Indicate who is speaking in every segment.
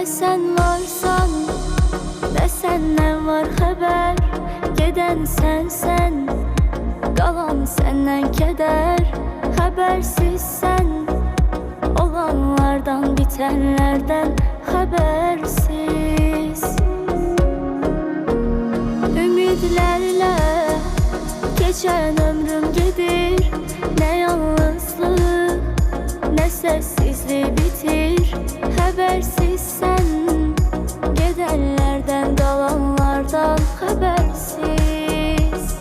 Speaker 1: Ne sen varsan, ne senden var haber. Geden sen, kalan senden keder. Habersiz sen, olanlardan bitenlerden habersiz. Ümidlerle geçen ömrüm gedir. Ne yalnızlık, ne sessizliği bitir. Habersiz sen, gidenlerden kalanlardan habersiz.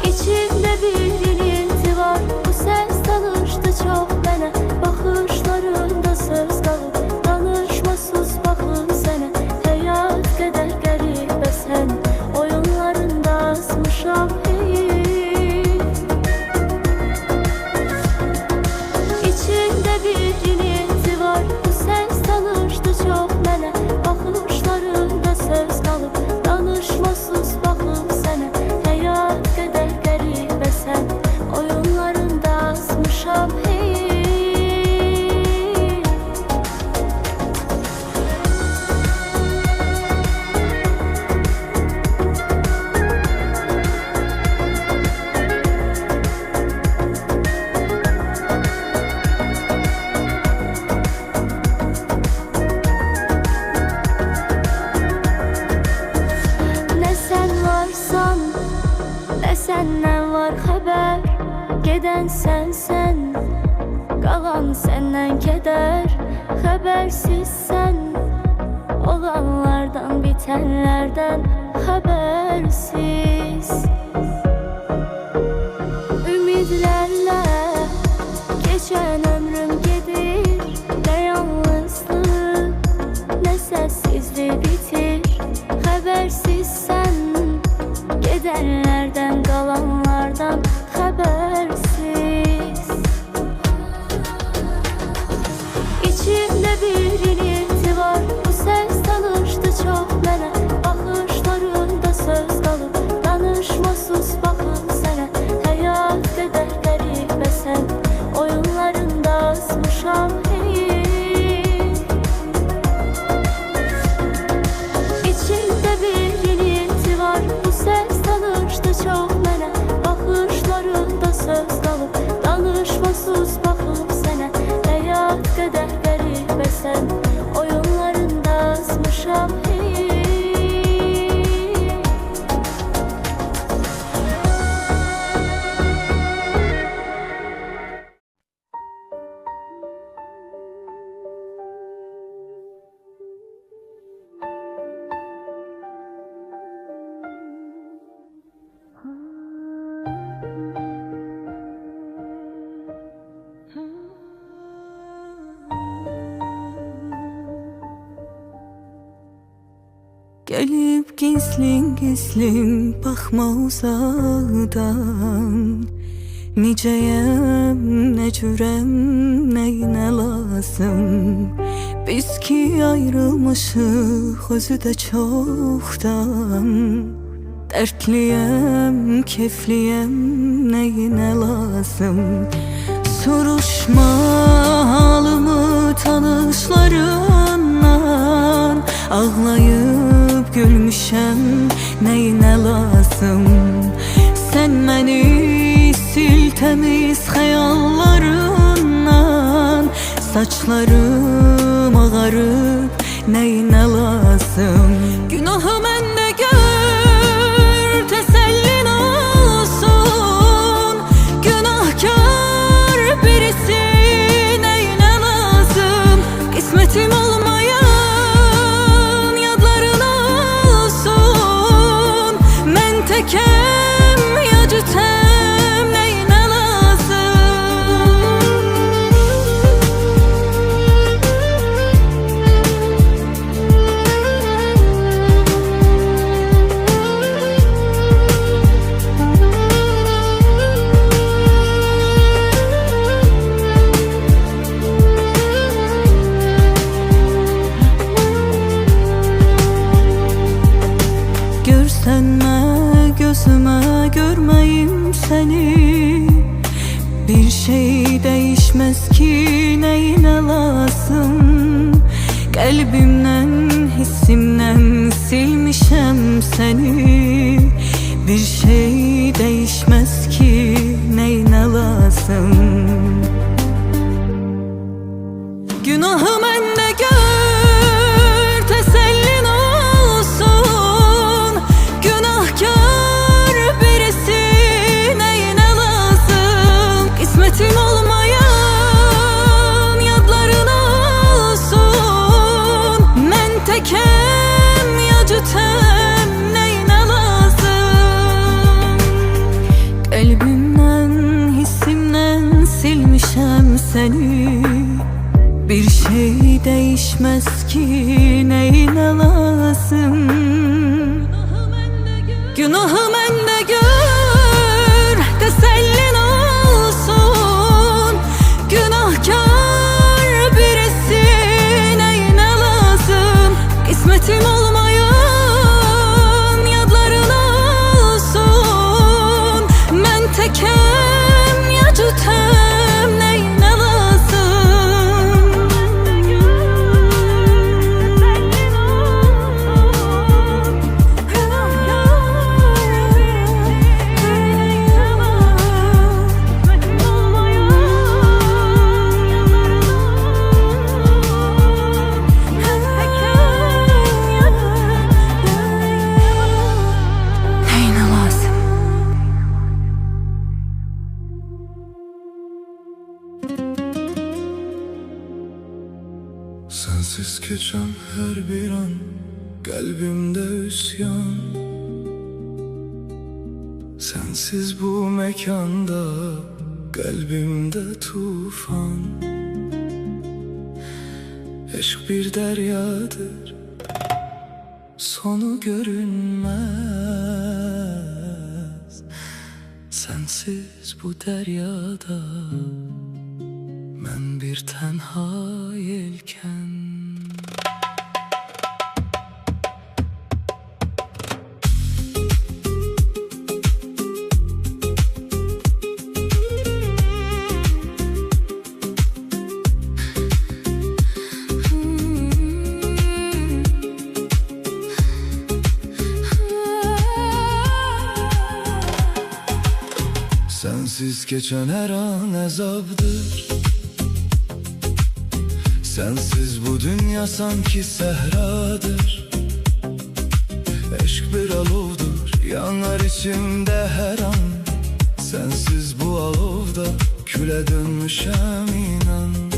Speaker 1: İçimde bir inilti var, bu ses tanıştı çok bana. Bakışlarında söz kalıp, danışma sus bakın sana. Hayat kadar garip sen, oyunlarında asmışam heyim. İçimde bir inilti var, bu ses tanıştı çok bana. Bakışlarında söz kalıp, danışma sus bakın sana. Hayat kadar garip sen, oyunlarında asmışam heyim. Ne sen varsan, ne senden var haber. Geden sen, kalan senden keder. Habersiz sen, olanlardan bitenlerden habersiz. Ümidlerle geçen ömrüm gedir. Ne yalnızlık, ne sessizliği bitir. Habersiz sen, gidenlerden kalanlardan habersiz. İçimde bir inilti var, bu ses tanıştı çok bana. Bakışlarında söz kalıp, danışma sus bakın sana. Hayat kadar garip sen, oyunlarında asmışam heyim. İçimde bir inilti var, bu ses tanıştı çok bana. Bakışlarında söz kalıp, danışma sus bakın sana. Hayat kadar garip sen, oyunlarında asmışam heyim.
Speaker 2: Gelip gizlin bakma uzaqdan. Necəyəm, nə cürəm, nəyinə lazım. Biz ki ayrılmışıq özü də çoxdan. Dərtliyəm, kefliyəm, nəyinə lazım. Soruşma halımı tanışlarından. Ağlayıb gülmüşəm, nəyinə lazım. Sən məni sil təmiz xəyallarından. Saçlarım ağarıb, nəyinə lazım. Günahı məndə gör, təsəllin olsun. Günahkar birisi nəyinə lazım. Qismətim olmayan yadlarına olsun. Mən təkəm ya cütəm, nəyinə lazım. Görsənmə gözümə, görməyim səni. Bir şey değişmez ki neyine lazım. Kalbimden, hissimden silmişem seni. Bir şey değişmez ki neyine lazım. Günahı mende gör, tesellin olsun. Günahkar birisi neyine lazım. Kısmetim olmayan yadlarına olsun. Men tekem ya cütem neyine lazım. Kalbimden, hissimden silmişem seni. Bir şey değişmez ki neyine lazım. Günahı mende gör, tesellin olsun. Günahkar birisi neyine lazım. Kısmetim olmayan yadlarına olsun. Men tekem ya cütem neyine lazım.
Speaker 3: Sensiz geçen her bir an kalbimde isyan. Sensiz bu mekanda kalbimde tufan. Aşk bir deryadır, sonu görünmez. Sensiz bu deryada ben bir tenha yelken. Sensiz geçen her an azaptır. Sensiz bu dünya sanki sehradır. Aşk bir alovdur, yanar içimde her an. Sensiz bu alovda küle dönmüşem inan.